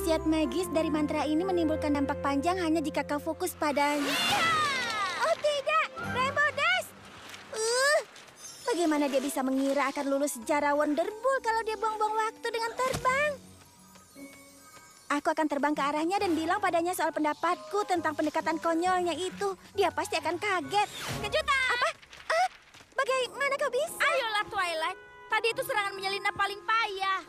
Khasiat magis dari mantra ini menimbulkan dampak panjang hanya jika kau fokus padanya. Oh tidak, Rainbow Dash! Bagaimana dia bisa mengira akan lulus sejarah Wonderbolt kalau dia buang-buang waktu dengan terbang? Aku akan terbang ke arahnya dan bilang padanya soal pendapatku tentang pendekatan konyolnya itu. Dia pasti akan kaget. Kejutan! Apa? Bagaimana kau bisa? Ayolah, Twilight. Tadi itu serangan menyelinap paling payah.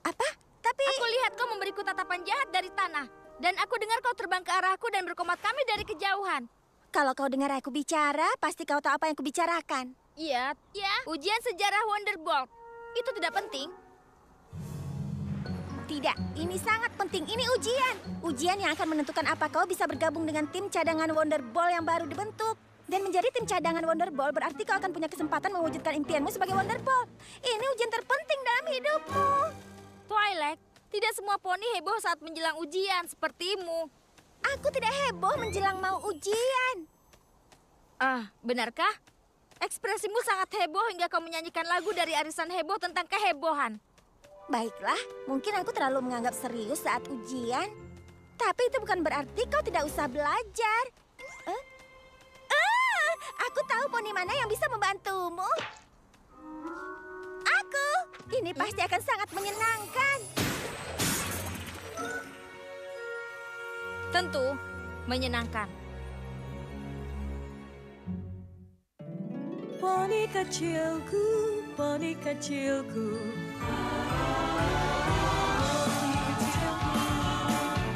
Apa? Tapi... Aku lihat kau memberiku tatapan jahat dari tanah. Dan aku dengar kau terbang ke arahku dan berkomat kami dari kejauhan. Kalau kau dengar aku bicara, pasti kau tahu apa yang kubicarakan. Iya, ujian sejarah Wonderbolt. Itu tidak penting. Tidak, ini sangat penting. Ini ujian. Ujian yang akan menentukan apa kau bisa bergabung dengan tim cadangan Wonderbolt yang baru dibentuk. Dan menjadi tim cadangan Wonderbolt berarti kau akan punya kesempatan mewujudkan impianmu sebagai Wonderbolt. Ini ujian terpenting dalam hidupmu. Twilight, tidak semua poni heboh saat menjelang ujian sepertimu. Aku tidak heboh menjelang mau ujian. Benarkah? Ekspresimu sangat heboh hingga kau menyanyikan lagu dari arisan heboh tentang kehebohan. Baiklah, mungkin aku terlalu menganggap serius saat ujian. Tapi itu bukan berarti kau tidak usah belajar. Aku tahu poni mana yang bisa membantumu. Aku, ini pasti akan sangat menyenangkan. Tentu, menyenangkan. Poni kecilku, poni kecilku.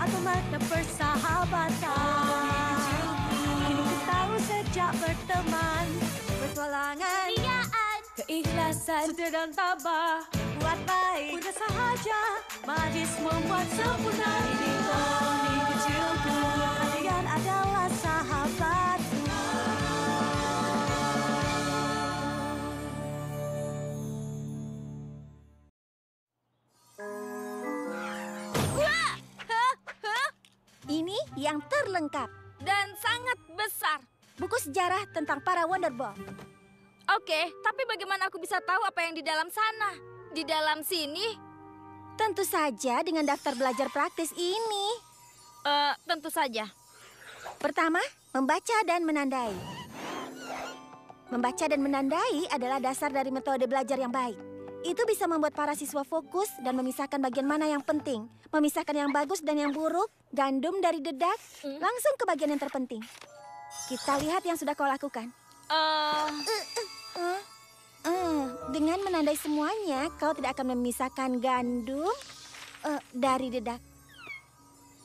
Apa makna persahabatan? Kini ku tahu sejak berteman, bertualangan, keikhlasan, setia dan tabah, buat baik. Mudah sahaja, magis membuat sempurna. Ini poni kecilku, kalian adalah sahabatku. Ini yang terlengkap. Dan sangat besar. Buku sejarah tentang para Wonderbolt. Oke, tapi bagaimana aku bisa tahu apa yang di dalam sana? Di dalam sini? Tentu saja dengan daftar belajar praktis ini. Tentu saja. Pertama, membaca dan menandai. Membaca dan menandai adalah dasar dari metode belajar yang baik. Itu bisa membuat para siswa fokus dan memisahkan bagian mana yang penting. Memisahkan yang bagus dan yang buruk, gandum dari dedak, langsung ke bagian yang terpenting. Kita lihat yang sudah kau lakukan. Dengan menandai semuanya, kau tidak akan memisahkan gandum dari dedak.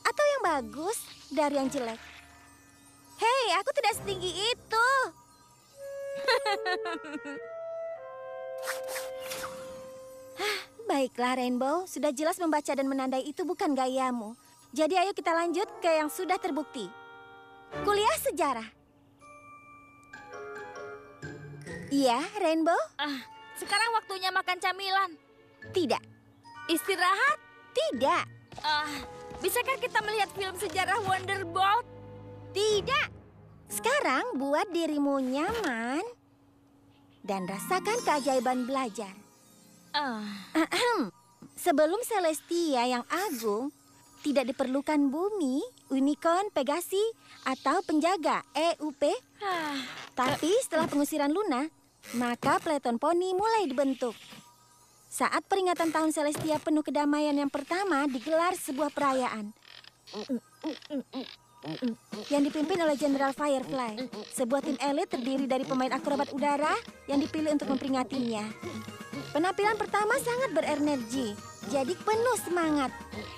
Atau yang bagus dari yang jelek. Hei, aku tidak setinggi itu. Baiklah, Rainbow. Sudah jelas membaca dan menandai itu bukan gayamu. Jadi ayo kita lanjut ke yang sudah terbukti. Kuliah sejarah. Iya, Rainbow? Sekarang waktunya makan camilan. Tidak. Istirahat? Tidak. Bisakah kita melihat film sejarah Wonderbolt? Tidak. Sekarang buat dirimu nyaman dan rasakan keajaiban belajar. Sebelum Celestia yang agung, tidak diperlukan bumi, unicorn, pegasi, atau penjaga, EUP. Tapi setelah pengusiran Luna, maka Peleton Poni mulai dibentuk. Saat peringatan tahun Celestia penuh kedamaian yang pertama, digelar sebuah perayaan yang dipimpin oleh General Firefly, sebuah tim elit terdiri dari pemain akrobat udara yang dipilih untuk memperingatinya. Penampilan pertama sangat berenergi, jadi penuh semangat.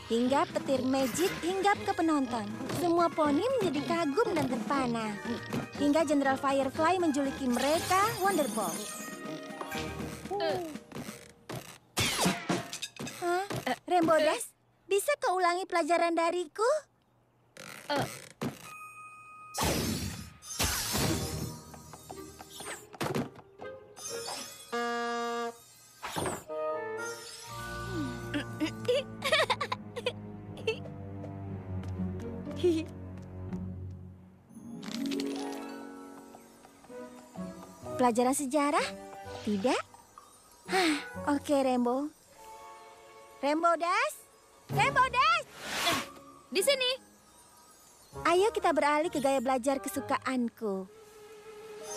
Hingga petir magic hinggap ke penonton. Semua poni menjadi kagum dan terpana. Hingga General Firefly menjuluki mereka Wonderbolt. Rainbow Dash, bisa kau ulangi pelajaran dariku? Pelajaran sejarah? Tidak? Oke, Rainbow. Rainbow Dash, Rainbow Dash! Di sini. Ayo kita beralih ke gaya belajar kesukaanku.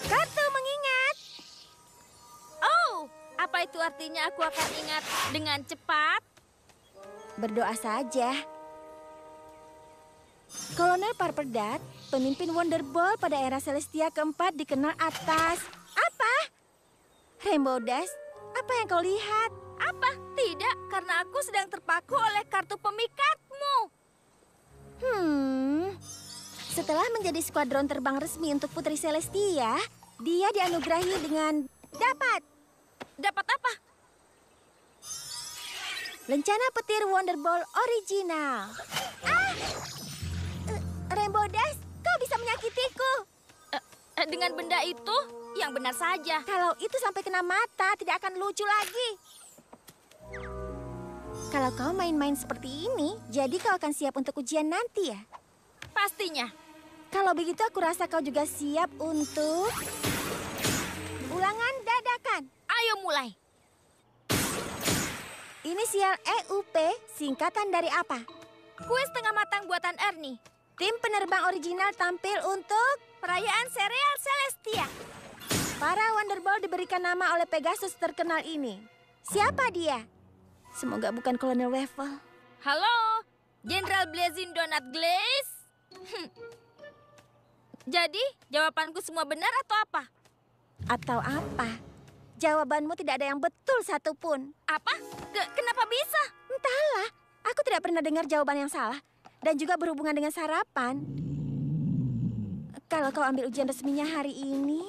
Kartu mengingat. Oh, apa itu artinya aku akan ingat dengan cepat? Berdoa saja. Kolonel Parperdat, pemimpin Wonderball pada era Celestia keempat dikenal atas... Apa? Rainbow Dash, apa yang kau lihat? Apa? Tidak, karena aku sedang terpaku oleh kartu pemikatmu. Setelah menjadi skuadron terbang resmi untuk Putri Celestia, dia dianugerahi dengan dapat apa? lencana petir Wonderball original. Rainbow Dash, kau bisa menyakitiku. Dengan benda itu, yang benar saja. Kalau itu sampai kena mata, tidak akan lucu lagi. Kalau kau main-main seperti ini, jadi kau akan siap untuk ujian nanti ya? Pastinya. Kalau begitu aku rasa kau juga siap untuk ulangan dadakan. Ayo mulai. Inisial EUP, singkatan dari apa? Kuis tengah matang buatan Ernie. Tim penerbang original tampil untuk Perayaan Sereal Celestia. para Wonderball diberikan nama oleh Pegasus terkenal ini. Siapa dia? Semoga bukan Kolonel Waffle. Halo, Jenderal Blazing Donut Glaze. Jadi, jawabanku semua benar atau apa? Atau apa? Jawabanmu tidak ada yang betul satupun. Apa? Kenapa bisa? Entahlah, aku tidak pernah dengar jawaban yang salah. Dan juga berhubungan dengan sarapan. Kalau kau ambil ujian resminya hari ini...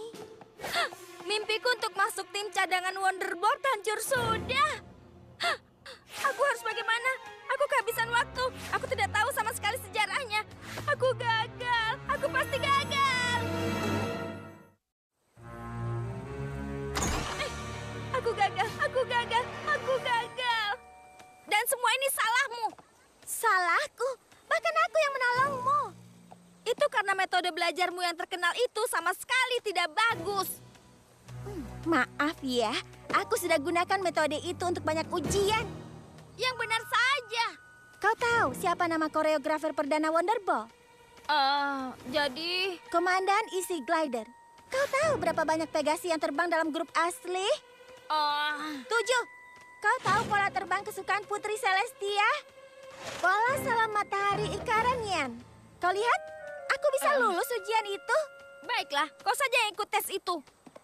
Mimpiku untuk masuk tim cadangan Wonderboard hancur sudah. Aku harus bagaimana? Aku kehabisan waktu. Aku tidak tahu sama sekali sejarahnya. Aku gagal. Aku pasti gagal. Aku gagal. Aku gagal. Aku gagal. Dan semua ini salahmu. Salahku? Bahkan aku yang menolongmu. Itu karena metode belajarmu yang terkenal itu sama sekali tidak bagus. Maaf ya, aku sudah gunakan metode itu untuk banyak ujian. Yang benar saja. Kau tahu siapa nama koreografer perdana Wonderball? Jadi... Komandan Easy Glider. Kau tahu berapa banyak Pegasi yang terbang dalam grup asli? 7. Kau tahu pola terbang kesukaan Putri Celestia? Pola salam matahari Ikaranian. Kau lihat? Aku bisa lulus ujian itu. Baiklah, kau saja yang ikut tes itu.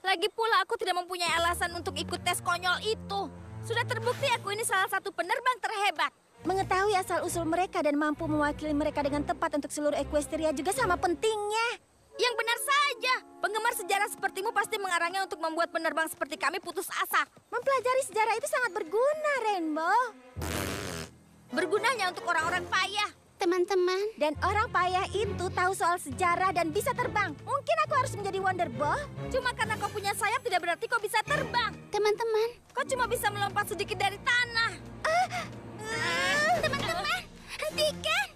Lagi pula aku tidak mempunyai alasan untuk ikut tes konyol itu. Sudah terbukti aku ini salah satu penerbang terhebat. Mengetahui asal-usul mereka dan mampu mewakili mereka dengan tepat untuk seluruh Equestria juga sama pentingnya. Yang benar saja. Penggemar sejarah sepertimu pasti mengarangnya untuk membuat penerbang seperti kami putus asa. Mempelajari sejarah itu sangat berguna, Rainbow. Bergunanya untuk orang-orang payah. Teman-teman. Dan orang payah itu tahu soal sejarah dan bisa terbang. Mungkin aku harus menjadi Wonderball. Cuma karena kau punya sayap tidak berarti kau bisa terbang. Teman-teman. Kau cuma bisa melompat sedikit dari tanah. Teman-teman, hentikan.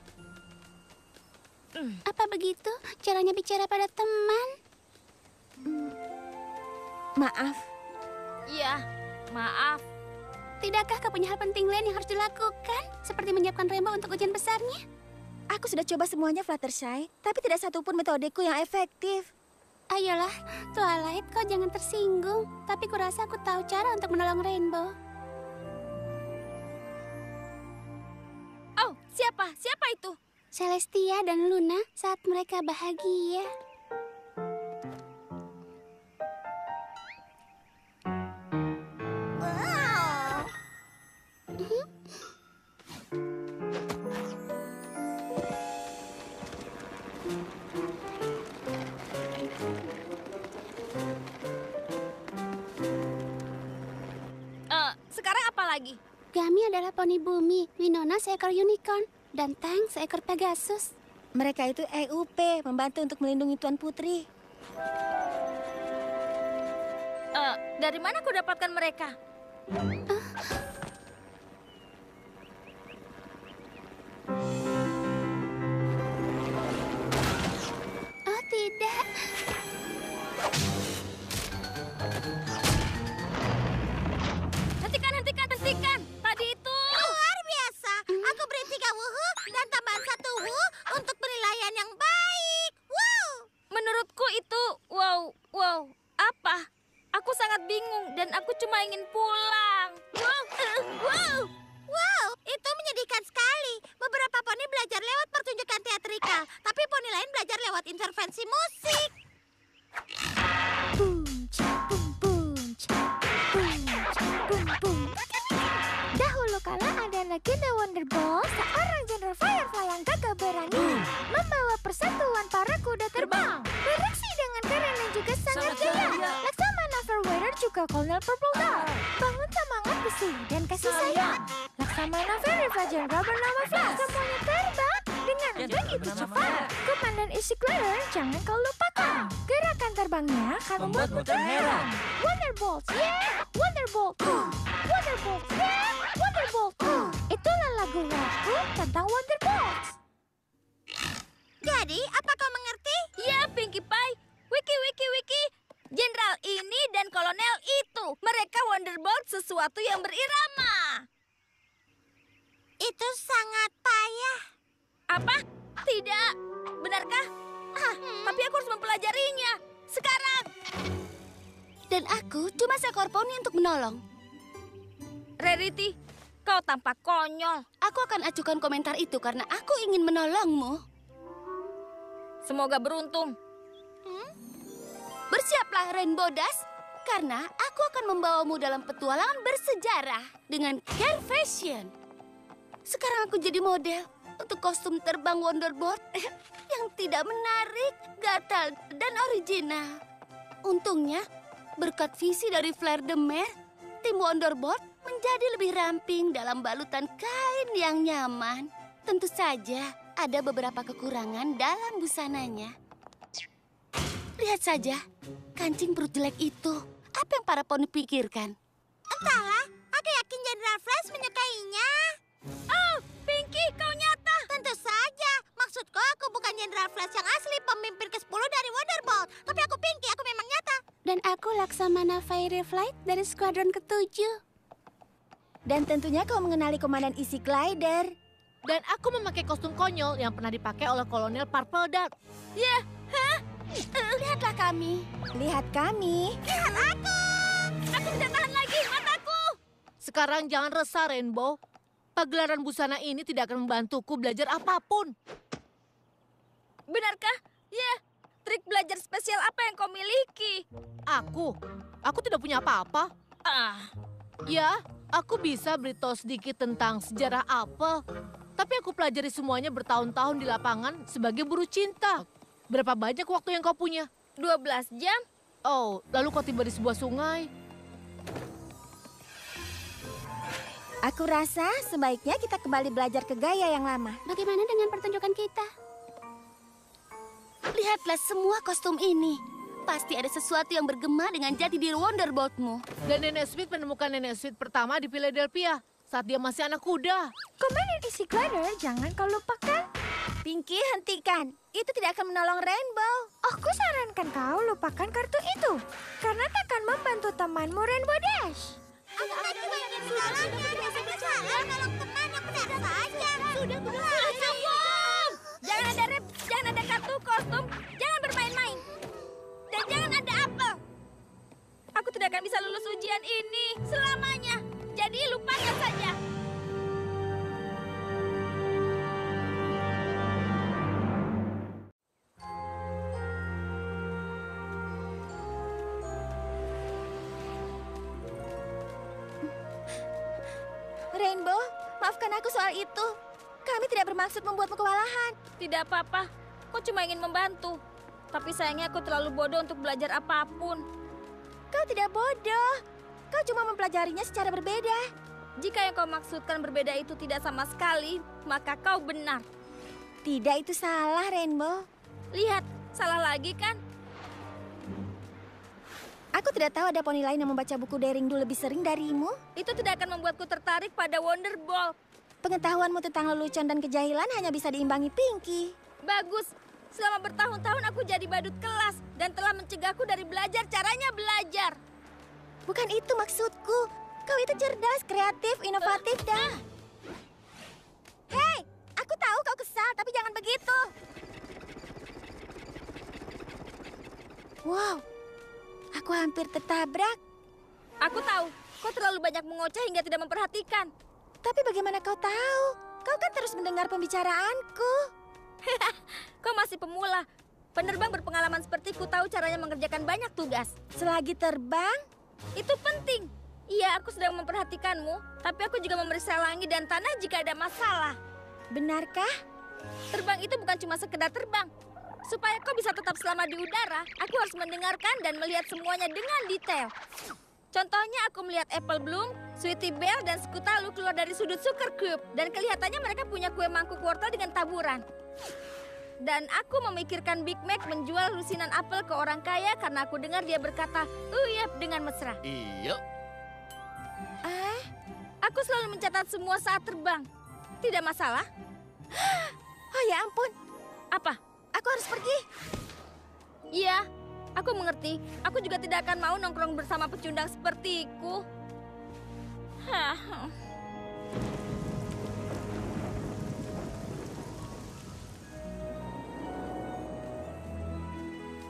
Apa begitu caranya bicara pada teman? Maaf. Iya, maaf. Tidakkah kau punya hal penting lain yang harus dilakukan? Seperti menyiapkan Rainbow untuk ujian besarnya? Aku sudah coba semuanya, Fluttershy. Tapi tidak satupun metodeku yang efektif. Ayolah, Twilight, kau jangan tersinggung. Tapi kurasa aku tahu cara untuk menolong Rainbow. Oh, siapa? Siapa itu? Celestia dan Luna saat mereka bahagia. Sekarang apa lagi? Gami adalah poni bumi, Winona seekor unicorn, dan Tang seekor Pegasus. Mereka itu EUP, membantu untuk melindungi Tuan Putri. Dari mana kau dapatkan mereka? Oh tidak. Hentikan! Tadi itu... Luar biasa. Aku Dahulu kala ada legenda Wonderbolt, seorang Jenderal Firefly yang gagah berani membawa persatuan para kuda terbang. Beraksi dengan keren dan juga sangat jaya. Laksamana Fairweather juga Kolonel Purple Dart. Bangun semangat besi dan kasih sayang. Laksamana Firefly Jenderal bernama Flash. Semuanya terbang dengan begitu cepat. Komandan Easy Glider jangan kau lupakan. Gerakan terbangnya akan membuatmu terheran. Wonderbolt, yeah! Wonderbolt, Wonderbolt, yeah! Wonderbolt, itulah lagu rapku tentang Wonderbolt. Jadi, apa kau mengerti? Ya, Pinkie Pie. Wiki. Jenderal ini dan kolonel itu. Mereka Wonderbolt sesuatu yang berirama. Itu sangat payah. Apa? Tidak. Benarkah? Tapi aku harus mempelajarinya. Sekarang. Dan aku cuma seekor poni untuk menolong. Rarity, kau tampak konyol. Aku akan acukan komentar itu karena aku ingin menolongmu. Semoga beruntung. Bersiaplah Rainbow Dash, karena aku akan membawamu dalam petualangan bersejarah dengan Care Fashion. Sekarang aku jadi model untuk kostum terbang Wonderbolt yang tidak menarik, gatal, dan original. Untungnya, berkat visi dari Fleur de Mer, tim Wonderbolt menjadi lebih ramping dalam balutan kain yang nyaman. Tentu saja ada beberapa kekurangan dalam busananya. Lihat saja, kancing perut jelek itu. Apa yang para poni pikirkan? Entahlah, aku yakin Jenderal Flash menyukainya. Oh, Pinkie, kau nyata. Tentu saja. Maksudku, aku bukan Jenderal Flash yang asli, pemimpin ke-10 dari Wonderbolt. Tapi aku Pinkie, aku memang nyata. Dan aku Laksamana Firefly dari skuadron ke-7. Dan tentunya kau mengenali Komandan Easy Glider. Dan aku memakai kostum konyol yang pernah dipakai oleh Kolonel Purple Dart. Ya, Lihatlah kami. Lihat kami. lihat aku. Aku tidak tahan lagi, mataku. Sekarang jangan resah, Rainbow. Pagelaran busana ini tidak akan membantuku belajar apapun. Benarkah? Ya, trik belajar spesial apa yang kau miliki? Aku tidak punya apa-apa. Ya, aku bisa beritahu sedikit tentang sejarah apel. Tapi aku pelajari semuanya bertahun-tahun di lapangan sebagai buruh cinta. Berapa banyak waktu yang kau punya? 12 jam? Oh, lalu kau tiba di sebuah sungai. Aku rasa sebaiknya kita kembali belajar ke gaya yang lama. Bagaimana dengan pertunjukan kita? Lihatlah semua kostum ini. Pasti ada sesuatu yang bergema dengan jati diri Wonderboltmu. Dan Nenek Smith menemukan Nenek Smith pertama di Philadelphia saat dia masih anak kuda. Komandan Easy Glider jangan kau lupakan. Pinkie, hentikan. Itu tidak akan menolong Rainbow. Aku sarankan kau lupakan kartu itu. Karena tak akan membantu temanmu Rainbow Dash. Aku tadi banyak salahnya. Biasa bersalah kalau teman yang benar saja. Sudah cukup. Jangan ada rep, jangan ada kartu kostum, jangan bermain-main. Dan jangan ada apel. Aku tidak akan bisa lulus ujian ini selamanya. Jadi lupakan saja. Rainbow, maafkan aku soal itu. Kami tidak bermaksud membuatmu kewalahan. Tidak apa-apa, kau cuma ingin membantu. Tapi sayangnya aku terlalu bodoh untuk belajar apapun. Kau tidak bodoh. Kau cuma mempelajarinya secara berbeda. Jika yang kau maksudkan berbeda itu tidak sama sekali, maka kau benar. Tidak, itu salah, Rainbow. Lihat, salah lagi kan? Aku tidak tahu ada poni lain yang membaca buku Daring Do lebih sering darimu. Itu tidak akan membuatku tertarik pada Wonderbolt. Pengetahuanmu tentang lelucon dan kejahilan hanya bisa diimbangi Pinkie. Bagus. Selama bertahun-tahun aku jadi badut kelas dan telah mencegahku dari belajar caranya belajar. Bukan itu maksudku. Kau itu cerdas, kreatif, inovatif, dan... Hei, aku tahu kau kesal, tapi jangan begitu. Wow, aku hampir tertabrak. Aku tahu, kau terlalu banyak mengoceh hingga tidak memperhatikan. Tapi bagaimana kau tahu? Kau kan terus mendengar pembicaraanku. Kau masih pemula. Penerbang berpengalaman sepertiku tahu caranya mengerjakan banyak tugas. Selagi terbang, Itu penting. Iya, aku sedang memperhatikanmu, tapi aku juga memeriksa langit dan tanah jika ada masalah. Benarkah? Terbang itu bukan cuma sekedar terbang. Supaya kau bisa tetap selamat di udara, aku harus mendengarkan dan melihat semuanya dengan detail. Contohnya aku melihat Apple Bloom, Sweetie Belle, dan Skutalu keluar dari sudut Sugar Cube. Dan kelihatannya mereka punya kue mangkuk wortel dengan taburan. Dan aku memikirkan Big Mac menjual lusinan apel ke orang kaya karena aku dengar dia berkata, "Uyep" dengan mesra. Iya. Aku selalu mencatat semua saat terbang. Tidak masalah. Oh ya ampun, Apa? aku harus pergi. Iya, aku mengerti. Aku juga tidak akan mau nongkrong bersama pecundang sepertiku. Hah.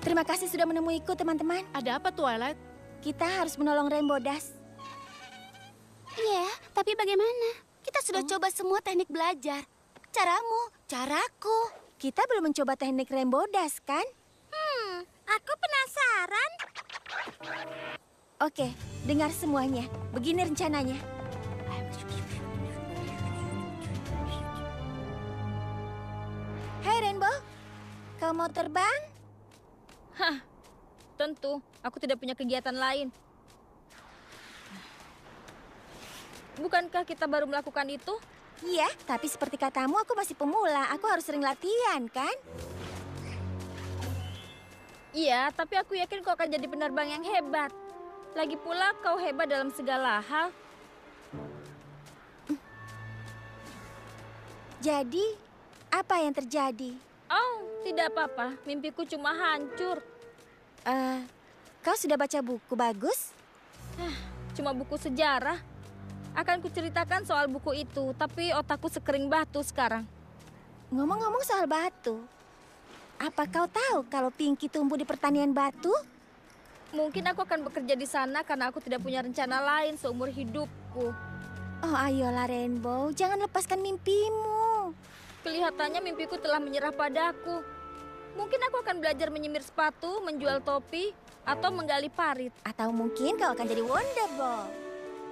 Terima kasih sudah menemuiku, teman-teman. Ada apa, Twilight? Kita harus menolong Rainbow Dash. Iya, tapi bagaimana? Kita sudah coba semua teknik belajar. Caramu, caraku. Kita belum mencoba teknik Rainbow Dash, kan? Aku penasaran. Oke, dengar semuanya. Begini rencananya. Hai Rainbow, kau mau terbang? Hah, tentu. Aku tidak punya kegiatan lain. Bukankah kita baru melakukan itu? Iya, tapi seperti katamu aku masih pemula. Aku harus sering latihan, kan? Iya, tapi aku yakin kau akan jadi penerbang yang hebat. Lagi pula kau hebat dalam segala hal. Jadi, apa yang terjadi? Oh, tidak apa-apa. Mimpiku cuma hancur. Kau sudah baca buku bagus? Cuma buku sejarah. Akan kuceritakan soal buku itu, tapi otakku sekering batu sekarang. Ngomong-ngomong soal batu, apa kau tahu kalau Pinky tumbuh di pertanian batu? Mungkin aku akan bekerja di sana karena aku tidak punya rencana lain seumur hidupku. Oh ayolah Rainbow, jangan lepaskan mimpimu. Kelihatannya mimpiku telah menyerah padaku. Mungkin aku akan belajar menyemir sepatu, menjual topi, atau menggali parit. Atau mungkin kau akan jadi Wonderball.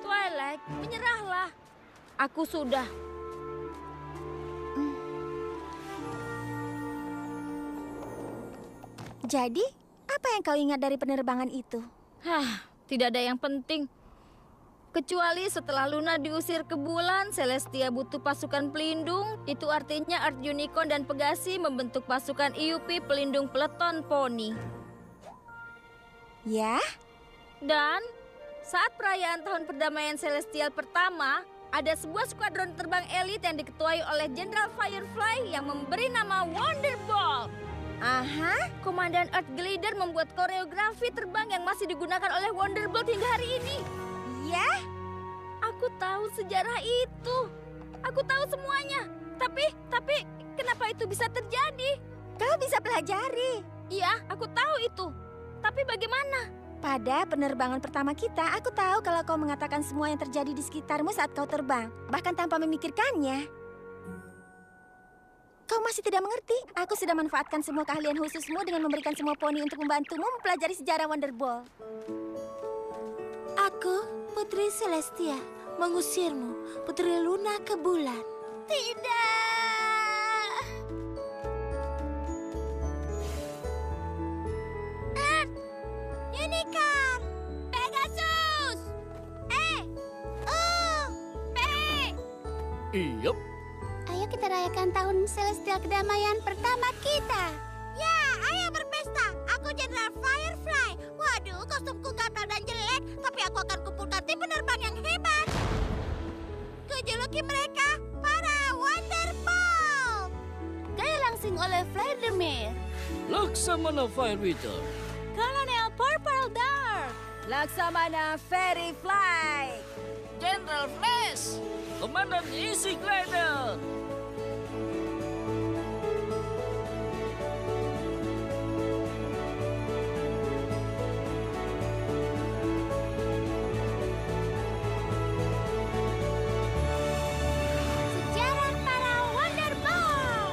Twilight, menyerahlah. Aku sudah. Jadi, apa yang kau ingat dari penerbangan itu? Tidak ada yang penting. Kecuali setelah Luna diusir ke bulan, Celestia butuh pasukan pelindung. Itu artinya Earth Unicorn dan Pegasi membentuk pasukan IUP pelindung peleton poni. Ya? Dan saat perayaan tahun perdamaian Celestial pertama, ada sebuah skuadron terbang elit yang diketuai oleh Jenderal Firefly yang memberi nama Wonderball. Aha, Komandan Earth Glider membuat koreografi terbang yang masih digunakan oleh Wonderbolt hingga hari ini. ya? Aku tahu sejarah itu. Aku tahu semuanya. Tapi kenapa itu bisa terjadi? Kau bisa pelajari. Iya, aku tahu itu. Tapi bagaimana? Pada penerbangan pertama kita, aku tahu kalau kau mengatakan semua yang terjadi di sekitarmu saat kau terbang, bahkan tanpa memikirkannya. Kau masih tidak mengerti? Aku sudah manfaatkan semua keahlian khususmu dengan memberikan semua poni untuk membantumu mempelajari sejarah Wonderball. Aku, Putri Celestia, mengusirmu, Putri Luna, ke bulan. Tidak! Earth! Unicorn! Pegasus! Iya. Ayo kita rayakan tahun Celestial kedamaian pertama kita. Ya, ayo berpesta. Aku Jenderal Firefly. Waduh, kostumku gatal dan jelek, tapi aku akan kumpulkan tim penerbang yang hebat. Kujuluki mereka para Wonderball. Gaya langsing oleh Vladimir. Laksamana Fire Wither. Kolonel Purple Dark. Laksamana Fairy Fly. General Flash. Komandan Easy Glider. Sejarah para Wonderball.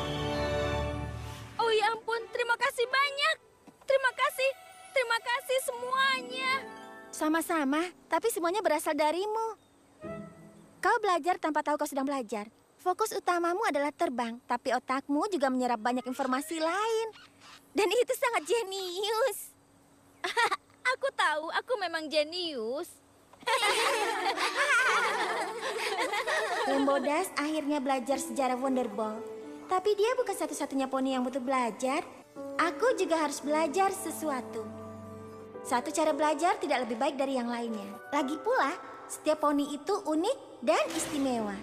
Oh ya ampun, terima kasih banyak. Terima kasih semuanya. Sama-sama, tapi semuanya berasal darimu. Kau belajar tanpa tahu kau sedang belajar. Fokus utamamu adalah terbang, tapi otakmu juga menyerap banyak informasi lain. Dan itu sangat jenius. Aku tahu, aku memang jenius. Lembodas akhirnya belajar sejarah Wonderball. Tapi dia bukan satu-satunya poni yang butuh belajar. Aku juga harus belajar sesuatu. Satu cara belajar tidak lebih baik dari yang lainnya. Lagi pula, setiap poni itu unik dan istimewa.